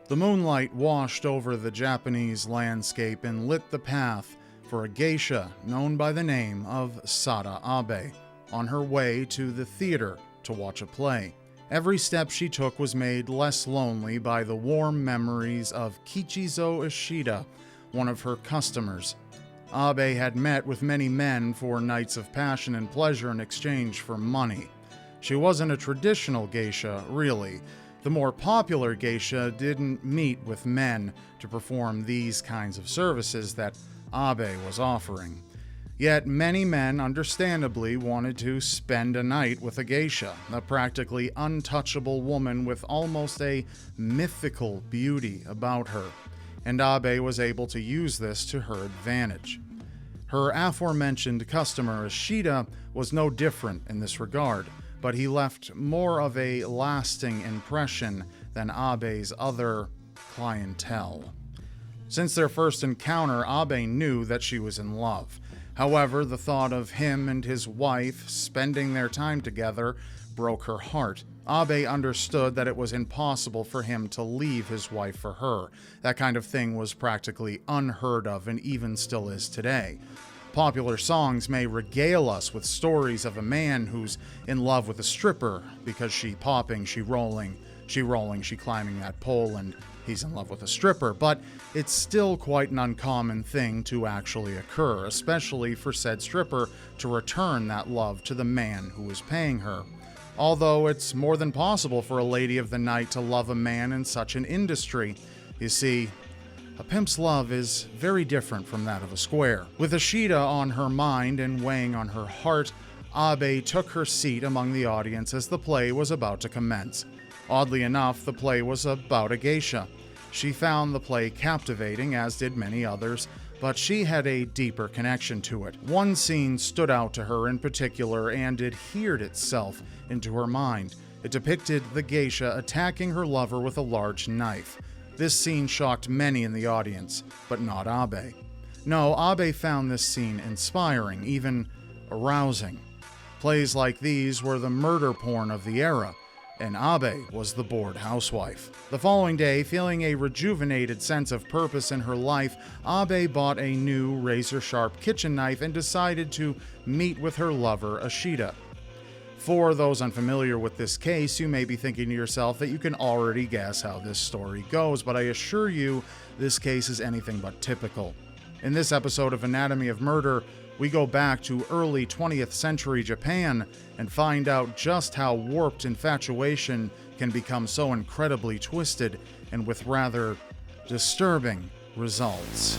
The moonlight washed over the Japanese landscape and lit the path for a geisha known by the name of Sada Abe, on her way to the theater to watch a play. Every step she took was made less lonely by the warm memories of Kichizō Ishida, one of her customers. Abe had met with many men for nights of passion and pleasure in exchange for money. She wasn't a traditional geisha, really. The more popular geisha didn't meet with men to perform these kinds of services that Abe was offering. Yet many men understandably wanted to spend a night with a geisha, a practically untouchable woman with almost a mythical beauty about her, and Abe was able to use this to her advantage. Her aforementioned customer Ishida was no different in this regard, but he left more of a lasting impression than Abe's other clientele. Since their first encounter, Abe knew that she was in love. However, the thought of him and his wife spending their time together broke her heart. Abe understood that it was impossible for him to leave his wife for her. That kind of thing was practically unheard of and even still is today. Popular songs may regale us with stories of a man who's in love with a stripper because she popping, she rolling, she climbing that pole, and he's in love with a stripper, but it's still quite an uncommon thing to actually occur, especially for said stripper to return that love to the man who is paying her. Although it's more than possible for a lady of the night to love a man in such an industry. You see, a pimp's love is very different from that of a square. With Ishida on her mind and weighing on her heart, Abe took her seat among the audience as the play was about to commence. Oddly enough, the play was about a geisha. She found the play captivating, as did many others, but she had a deeper connection to it. One scene stood out to her in particular and adhered itself into her mind. It depicted the geisha attacking her lover with a large knife. This scene shocked many in the audience, but not Abe. No, Abe found this scene inspiring, even arousing. Plays like these were the murder porn of the era, and Abe was the bored housewife. The following day, feeling a rejuvenated sense of purpose in her life, Abe bought a new razor-sharp kitchen knife and decided to meet with her lover, Ishida. For those unfamiliar with this case, you may be thinking to yourself that you can already guess how this story goes, but I assure you, this case is anything but typical. In this episode of Anatomy of Murder, we go back to early 20th century Japan and find out just how warped infatuation can become so incredibly twisted and with rather disturbing results.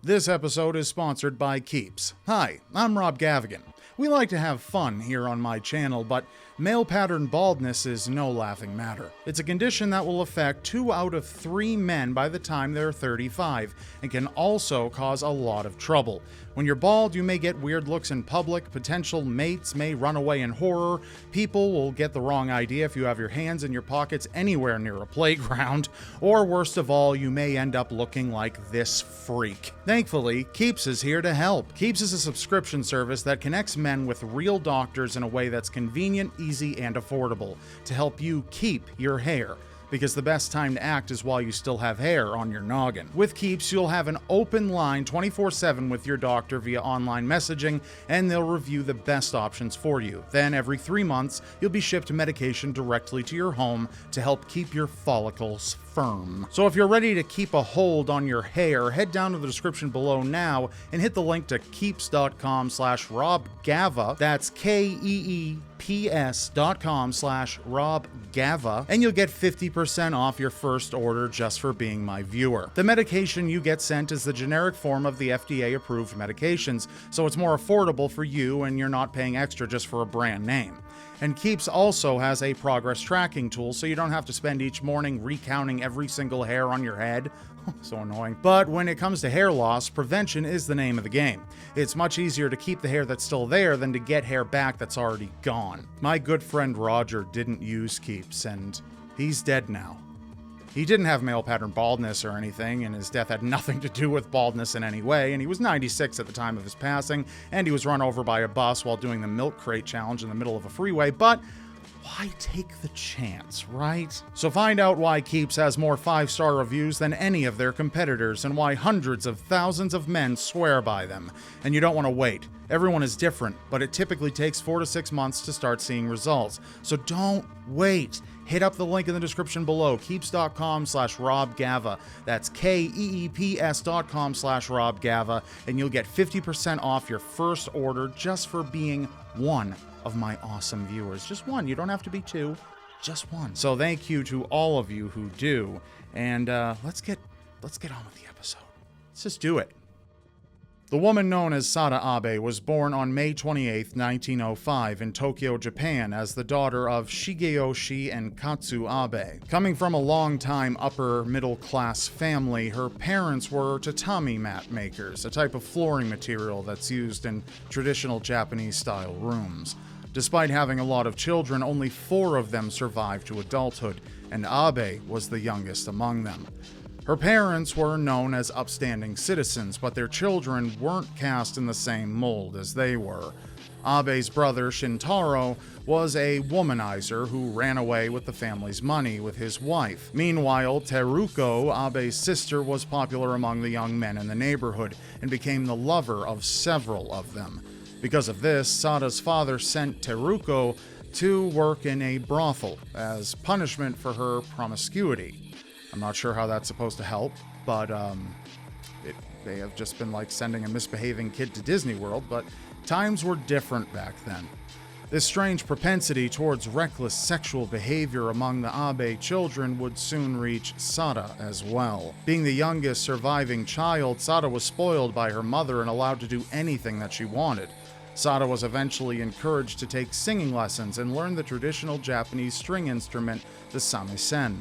This episode is sponsored by Keeps. Hi, I'm Rob Gavagan. We like to have fun here on my channel, but male pattern baldness is no laughing matter. It's a condition that will affect 2 out of 3 men by the time they're 35, and can also cause a lot of trouble. When you're bald, you may get weird looks in public, potential mates may run away in horror, people will get the wrong idea if you have your hands in your pockets anywhere near a playground, or worst of all, you may end up looking like this freak. Thankfully, Keeps is here to help. Keeps is a subscription service that connects men with real doctors in a way that's convenient, easy, and affordable to help you keep your hair. because the best time to act is while you still have hair on your noggin. With Keeps, you'll have an open line 24/7 with your doctor via online messaging, and they'll review the best options for you. Then every 3 months, you'll be shipped medication directly to your home to help keep your follicles firm. So if you're ready to keep a hold on your hair, head down to the description below now and hit the link to keeps.com/RobGava. That's KEEPS.com/RobGava, and you'll get 50% off your first order just for being my viewer. The medication you get sent is the generic form of the FDA-approved medications, so it's more affordable for you and you're not paying extra just for a brand name. And Keeps also has a progress tracking tool, so you don't have to spend each morning recounting every single hair on your head. So annoying. But when it comes to hair loss, prevention is the name of the game. It's much easier to keep the hair that's still there than to get hair back that's already gone. My good friend Roger didn't use Keeps, and he's dead now. He didn't have male pattern baldness or anything, and his death had nothing to do with baldness in any way, and he was 96 at the time of his passing, and he was run over by a bus while doing the milk crate challenge in the middle of a freeway, but why take the chance, right? So find out why Keeps has more 5-star reviews than any of their competitors, and why hundreds of thousands of men swear by them. And you don't want to wait. Everyone is different, but it typically takes 4 to 6 months to start seeing results. So don't wait. Hit up the link in the description below, keeps.com/RobGava. That's KEEPS.com/RobGava, and you'll get 50% off your first order just for being one of my awesome viewers. Just one. You don't have to be two, just one. So thank you to all of you who do, and let's get on with the episode. Let's just do it. The woman known as Sada Abe was born on May 28, 1905 in Tokyo, Japan, as the daughter of Shigeyoshi and Katsu Abe. Coming from a long-time upper-middle-class family, her parents were tatami mat makers, a type of flooring material that's used in traditional Japanese-style rooms. Despite having a lot of children, only 4 of them survived to adulthood, and Abe was the youngest among them. Her parents were known as upstanding citizens, but their children weren't cast in the same mold as they were. Abe's brother, Shintaro, was a womanizer who ran away with the family's money with his wife. Meanwhile, Teruko, Abe's sister, was popular among the young men in the neighborhood and became the lover of several of them. Because of this, Sada's father sent Teruko to work in a brothel as punishment for her promiscuity. I'm not sure how that's supposed to help, but they have just been like sending a misbehaving kid to Disney World, but times were different back then. This strange propensity towards reckless sexual behavior among the Abe children would soon reach Sada as well. Being the youngest surviving child, Sada was spoiled by her mother and allowed to do anything that she wanted. Sada was eventually encouraged to take singing lessons and learn the traditional Japanese string instrument, the samisen.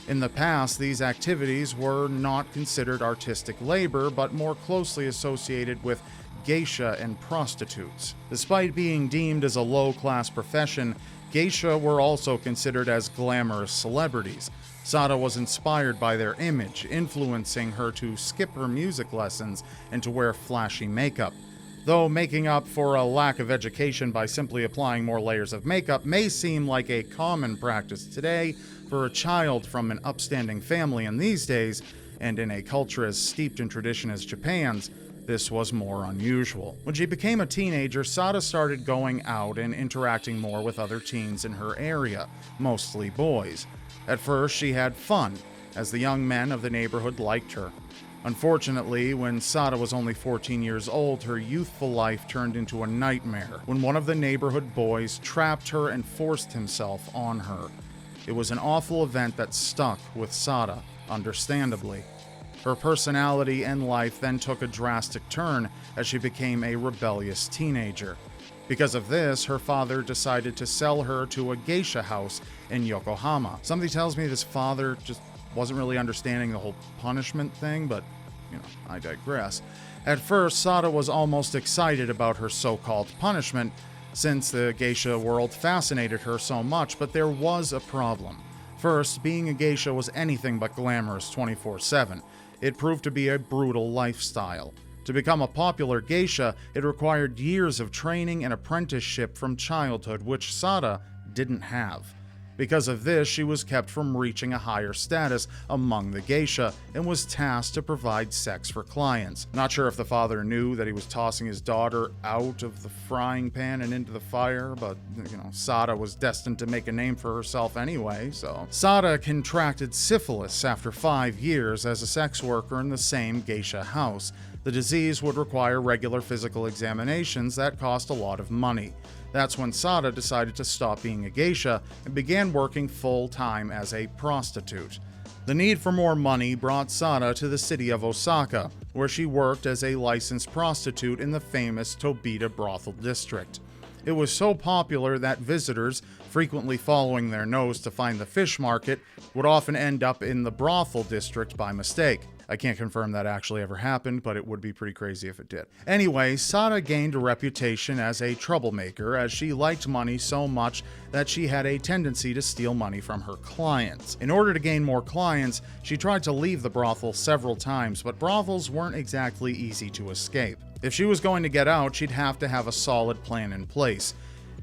In the past, these activities were not considered artistic labor, but more closely associated with geisha and prostitutes. Despite being deemed as a low-class profession, geisha were also considered as glamorous celebrities. Sada was inspired by their image, influencing her to skip her music lessons and to wear flashy makeup. Though making up for a lack of education by simply applying more layers of makeup may seem like a common practice today for a child from an upstanding family in these days, and in a culture as steeped in tradition as Japan's, this was more unusual. When she became a teenager, Sada started going out and interacting more with other teens in her area, mostly boys. At first, she had fun, as the young men of the neighborhood liked her. Unfortunately, when Sada was only 14 years old, her youthful life turned into a nightmare when one of the neighborhood boys trapped her and forced himself on her. It was an awful event that stuck with Sada, understandably. Her personality and life then took a drastic turn as she became a rebellious teenager. Because of this, her father decided to sell her to a geisha house in Yokohama. Something tells me this father just wasn't really understanding the whole punishment thing, but, I digress. At first, Sada was almost excited about her so-called punishment, since the geisha world fascinated her so much, but there was a problem. First, being a geisha was anything but glamorous 24/7. It proved to be a brutal lifestyle. To become a popular geisha, it required years of training and apprenticeship from childhood, which Sada didn't have. Because of this, she was kept from reaching a higher status among the geisha and was tasked to provide sex for clients. Not sure if the father knew that he was tossing his daughter out of the frying pan and into the fire, but, Sada was destined to make a name for herself anyway, so. Sada contracted syphilis after 5 years as a sex worker in the same geisha house. The disease would require regular physical examinations that cost a lot of money. That's when Sada decided to stop being a geisha and began working full-time as a prostitute. The need for more money brought Sada to the city of Osaka, where she worked as a licensed prostitute in the famous Tobita brothel district. It was so popular that visitors, frequently following their nose to find the fish market, would often end up in the brothel district by mistake. I can't confirm that actually ever happened, but it would be pretty crazy if it did. Anyway, Sada gained a reputation as a troublemaker, as she liked money so much that she had a tendency to steal money from her clients. In order to gain more clients, she tried to leave the brothel several times, but brothels weren't exactly easy to escape. If she was going to get out, she'd have to have a solid plan in place.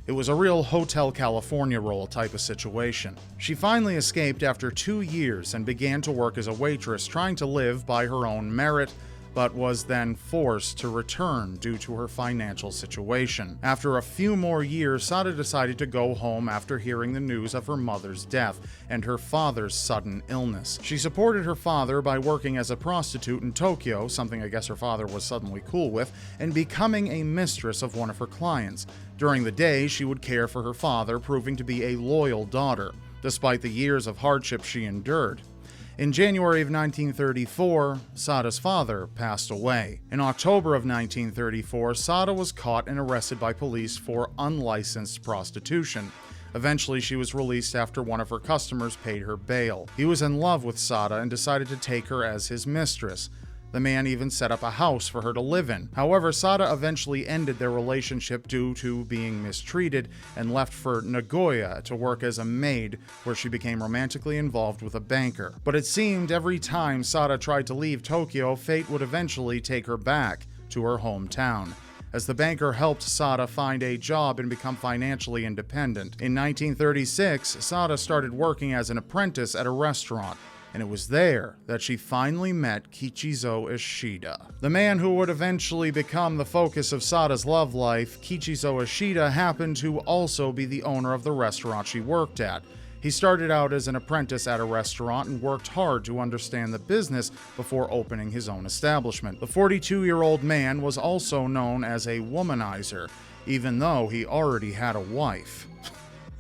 It was a real Hotel California role type of situation. She finally escaped after 2 years and began to work as a waitress, trying to live by her own merit, but was then forced to return due to her financial situation. After a few more years, Sada decided to go home after hearing the news of her mother's death and her father's sudden illness. She supported her father by working as a prostitute in Tokyo, something I guess her father was suddenly cool with, and becoming a mistress of one of her clients. During the day, she would care for her father, proving to be a loyal daughter, despite the years of hardship she endured. In January of 1934, Sada's father passed away. In October of 1934, Sada was caught and arrested by police for unlicensed prostitution. Eventually, she was released after one of her customers paid her bail. He was in love with Sada and decided to take her as his mistress. The man even set up a house for her to live in. However, Sada eventually ended their relationship due to being mistreated and left for Nagoya to work as a maid, where she became romantically involved with a banker. But it seemed every time Sada tried to leave Tokyo, fate would eventually take her back to her hometown, as the banker helped Sada find a job and become financially independent. In 1936, Sada started working as an apprentice at a restaurant, and it was there that she finally met Kichizō Ishida. The man who would eventually become the focus of Sada's love life, Kichizō Ishida, happened to also be the owner of the restaurant she worked at. He started out as an apprentice at a restaurant and worked hard to understand the business before opening his own establishment. The 42-year-old man was also known as a womanizer, even though he already had a wife.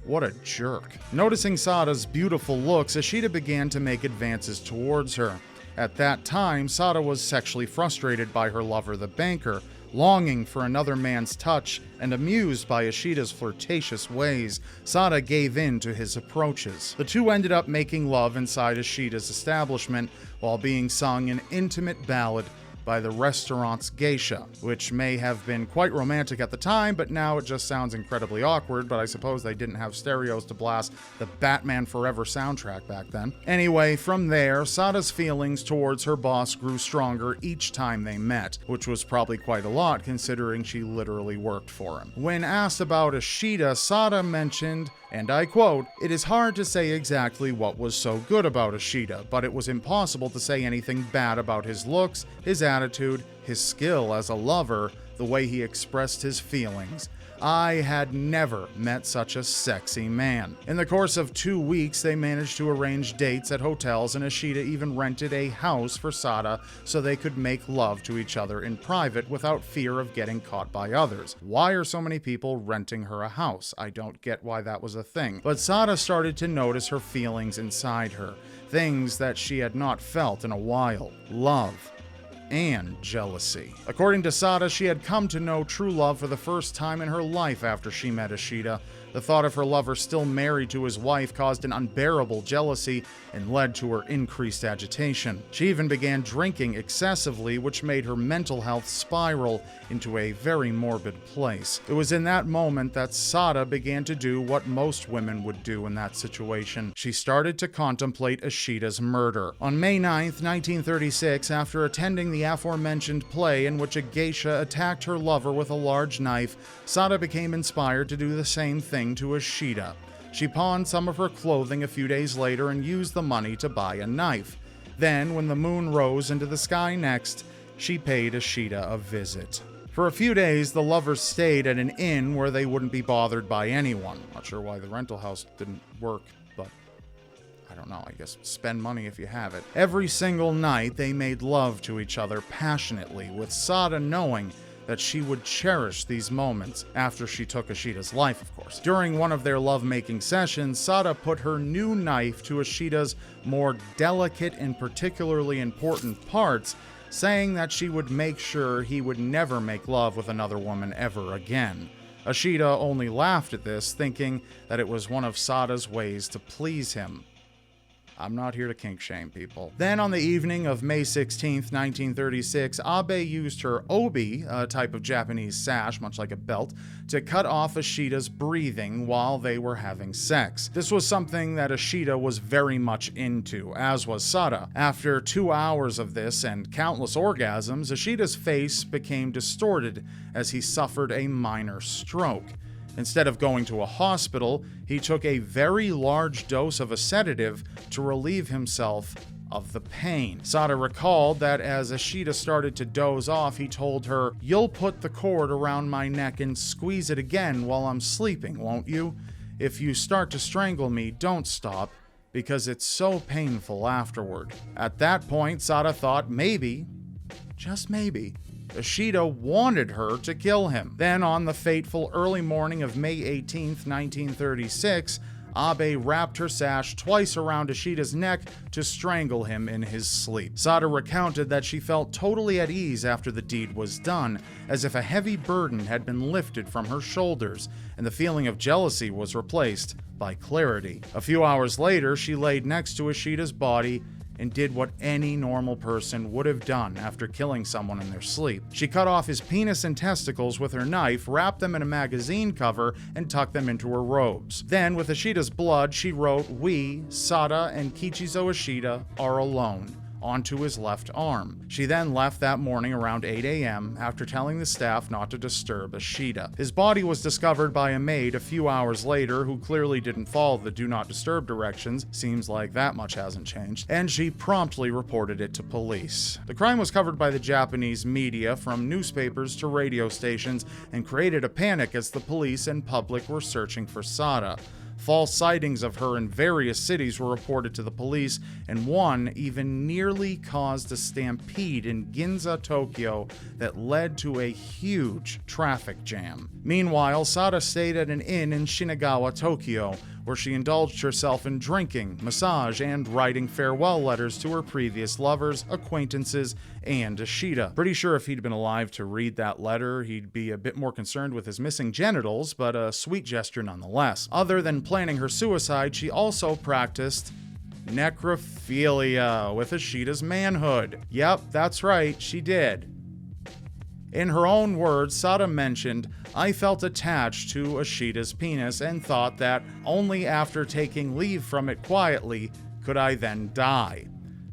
What a jerk. Noticing Sada's beautiful looks, Ishida began to make advances towards her. At that time, Sada was sexually frustrated by her lover, the banker, longing for another man's touch, and amused by Ishida's flirtatious ways. Sada gave in to his approaches. The two ended up making love inside Ishida's establishment while being sung an intimate ballad by the restaurant's geisha, which may have been quite romantic at the time, but now it just sounds incredibly awkward, but I suppose they didn't have stereos to blast the Batman Forever soundtrack back then. Anyway, from there, Sada's feelings towards her boss grew stronger each time they met, which was probably quite a lot considering she literally worked for him. When asked about Ishida, Sada mentioned, and I quote, "It is hard to say exactly what was so good about Ishida, but it was impossible to say anything bad about his looks, his attitude, his skill as a lover, the way he expressed his feelings. I had never met such a sexy man." In the course of 2 weeks, they managed to arrange dates at hotels, and Ishida even rented a house for Sada so they could make love to each other in private without fear of getting caught by others. Why are so many people renting her a house? I don't get why that was a thing. But Sada started to notice her feelings inside her, things that she had not felt in a while. Love and jealousy. According to Sada, she had come to know true love for the first time in her life after she met Ishida. The thought of her lover still married to his wife caused an unbearable jealousy and led to her increased agitation. She even began drinking excessively, which made her mental health spiral into a very morbid place. It was in that moment that Sada began to do what most women would do in that situation. She started to contemplate Ishida's murder. On May 9th, 1936, after attending the aforementioned play in which a geisha attacked her lover with a large knife, Sada became inspired to do the same thing to Ishida. She pawned some of her clothing a few days later and used the money to buy a knife. Then, when the moon rose into the sky next, she paid Ishida a visit. For a few days, the lovers stayed at an inn where they wouldn't be bothered by anyone. Not sure why the rental house didn't work, but I don't know, I guess spend money if you have it. Every single night, they made love to each other passionately, with Sada knowing that she would cherish these moments after she took Ishida's life, of course. During one of their lovemaking sessions, Sada put her new knife to Ishida's more delicate and particularly important parts, saying that she would make sure he would never make love with another woman ever again. Ishida only laughed at this, thinking that it was one of Sada's ways to please him. I'm not here to kink shame people. Then on the evening of May 16th, 1936, Abe used her obi, a type of Japanese sash, much like a belt, to cut off Ishida's breathing while they were having sex. This was something that Ishida was very much into, as was Sada. After 2 hours of this and countless orgasms, Ishida's face became distorted as he suffered a minor stroke. Instead of going to a hospital, he took a very large dose of a sedative to relieve himself of the pain. Sada recalled that as Ishida started to doze off, he told her, "You'll put the cord around my neck and squeeze it again while I'm sleeping, won't you? If you start to strangle me, don't stop, because it's so painful afterward." At that point, Sada thought maybe, just maybe, Ishida wanted her to kill him. Then, on the fateful early morning of May 18th, 1936, Abe wrapped her sash twice around Ishida's neck to strangle him in his sleep. Sada recounted that she felt totally at ease after the deed was done, as if a heavy burden had been lifted from her shoulders, and the feeling of jealousy was replaced by clarity. A few hours later, she laid next to Ishida's body and did what any normal person would have done after killing someone in their sleep. She cut off his penis and testicles with her knife, wrapped them in a magazine cover, and tucked them into her robes. Then, with Ishida's blood, she wrote, "We, Sada and Kichizō Ishida, are alone," onto his left arm. She then left that morning around 8 a.m. after telling the staff not to disturb Ishida. His body was discovered by a maid a few hours later who clearly didn't follow the do not disturb directions, seems like that much hasn't changed, and she promptly reported it to police. The crime was covered by the Japanese media, from newspapers to radio stations, and created a panic as the police and public were searching for Sada. False sightings of her in various cities were reported to the police, and one even nearly caused a stampede in Ginza, Tokyo, that led to a huge traffic jam. Meanwhile, Sada stayed at an inn in Shinagawa, Tokyo, where she indulged herself in drinking, massage, and writing farewell letters to her previous lovers, acquaintances, and Ishida. Pretty sure if he'd been alive to read that letter, he'd be a bit more concerned with his missing genitals, but a sweet gesture nonetheless. Other than planning her suicide, she also practiced necrophilia with Ishida's manhood. Yep, that's right, she did. In her own words, Sada mentioned, "I felt attached to Ishida's penis and thought that only after taking leave from it quietly could I then die.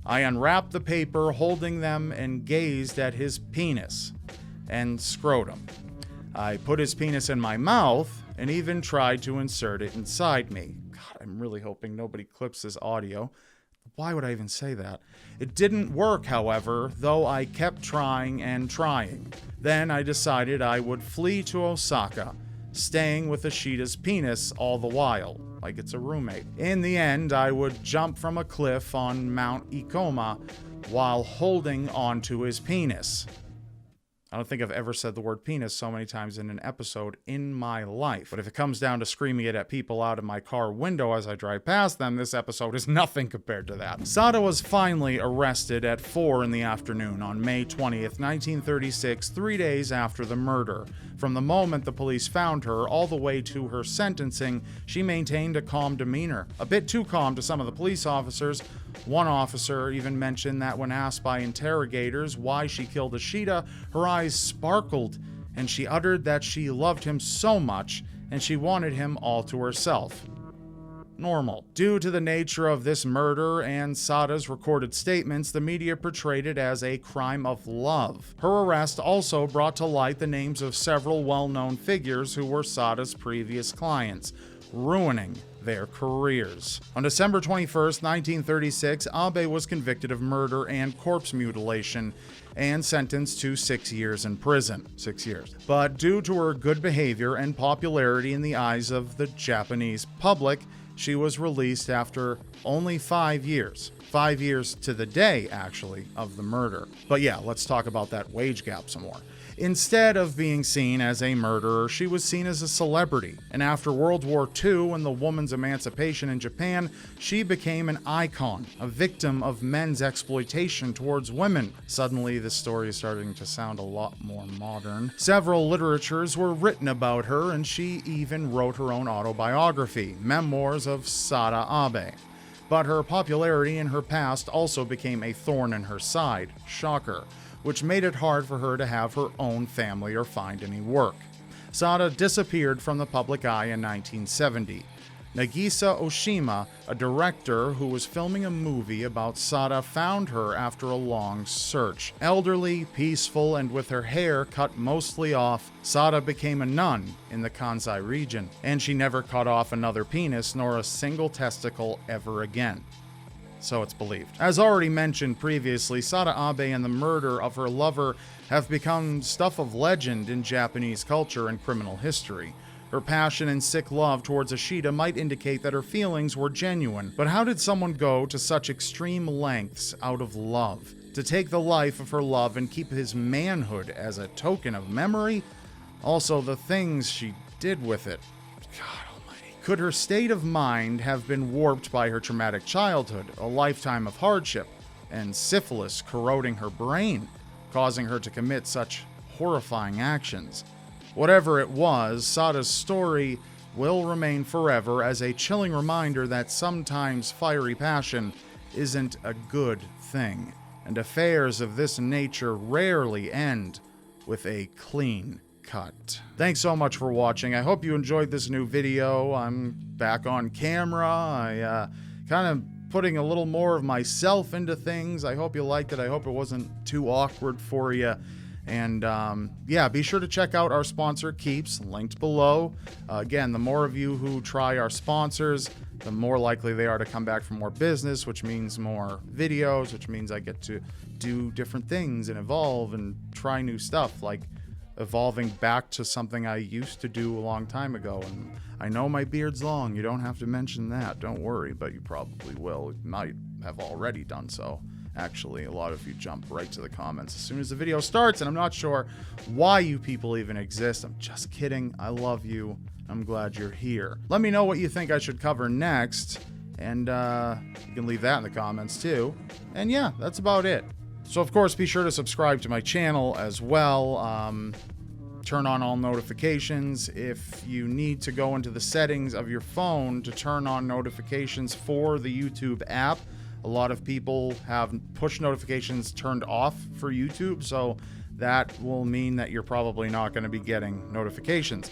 I unwrapped the paper holding them and gazed at his penis and scrotum. I put his penis in my mouth and even tried to insert it inside me." God, I'm really hoping nobody clips this audio. Why would I even say that? It didn't work, however, though I kept trying and trying. Then I decided I would flee to Osaka, staying with Ishida's penis all the while, like it's a roommate. In the end, I would jump from a cliff on Mount Ikoma while holding onto his penis. I don't think I've ever said the word penis so many times in an episode in my life. But if it comes down to screaming it at people out of my car window as I drive past them, this episode is nothing compared to that. Sada was finally arrested at 4 in the afternoon on May 20th, 1936, 3 days after the murder. From the moment the police found her all the way to her sentencing, she maintained a calm demeanor. A bit too calm to some of the police officers. One officer even mentioned that when asked by interrogators why she killed Ishida, her eyes sparkled and she uttered that she loved him so much and she wanted him all to herself. Normal. Due to the nature of this murder and Sada's recorded statements, the media portrayed it as a crime of love. Her arrest also brought to light the names of several well-known figures who were Sada's previous clients. ruining their careers. On December 21st, 1936, Abe was convicted of murder and corpse mutilation and sentenced to 6 years in prison. 6 years. But due to her good behavior and popularity in the eyes of the Japanese public, she was released after only 5 years. 5 years to the day, actually, of the murder. But yeah, let's talk about that wage gap some more. Instead of being seen as a murderer, she was seen as a celebrity. And after World War II and the woman's emancipation in Japan, she became an icon, a victim of men's exploitation towards women. Suddenly, this story is starting to sound a lot more modern. Several literatures were written about her, and she even wrote her own autobiography, Memoirs of Sada Abe. But her popularity in her past also became a thorn in her side. Shocker. Which made it hard for her to have her own family or find any work. Sada disappeared from the public eye in 1970. Nagisa Oshima, a director who was filming a movie about Sada, found her after a long search. Elderly, peaceful, and with her hair cut mostly off, Sada became a nun in the Kansai region, and she never cut off another penis nor a single testicle ever again. So it's believed. As already mentioned previously, Sada Abe and the murder of her lover have become stuff of legend in Japanese culture and criminal history. Her passion and sick love towards Ishida might indicate that her feelings were genuine, but how did someone go to such extreme lengths out of love? To take the life of her love and keep his manhood as a token of memory? Also, the things she did with it. God. Could her state of mind have been warped by her traumatic childhood, a lifetime of hardship, and syphilis corroding her brain, causing her to commit such horrifying actions? Whatever it was, Sada's story will remain forever as a chilling reminder that sometimes fiery passion isn't a good thing, and affairs of this nature rarely end with a clean cut. Thanks so much for watching. I hope you enjoyed this new video. I'm back on camera. I kind of putting a little more of myself into things. I hope you liked it. I hope it wasn't too awkward for you. And yeah, be sure to check out our sponsor, Keeps, linked below. Again, the more of you who try our sponsors, the more likely they are to come back for more business, which means more videos, which means I get to do different things and evolve and try new stuff, like evolving back to something I used to do a long time ago. And I know my beard's long. You don't have to mention that. Don't worry, but you probably will. You might have already done so. Actually, a lot of you jump right to the comments as soon as the video starts, and I'm not sure why you people even exist. I'm just kidding. I love you. I'm glad you're here. Let me know what you think I should cover next, and you can leave that in the comments too. And yeah, that's about it. So of course, be sure to subscribe to my channel as well. Turn on all notifications. If you need to go into the settings of your phone to turn on notifications for the YouTube app, a lot of people have push notifications turned off for YouTube, so that will mean that you're probably not going to be getting notifications.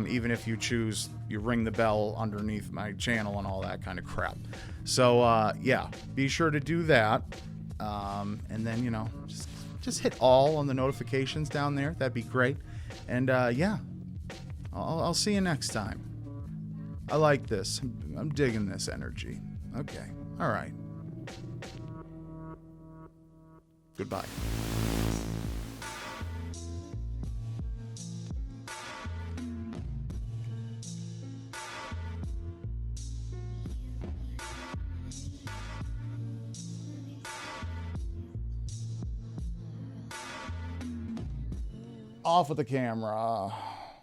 Even if you choose, you ring the bell underneath my channel and all that kind of crap. So yeah, be sure to do that. And then, you know, just hit all on the notifications down there. That'd be great. And yeah, I'll see you next time. I like this. I'm digging this energy. Okay. All right. Goodbye. Off with the camera.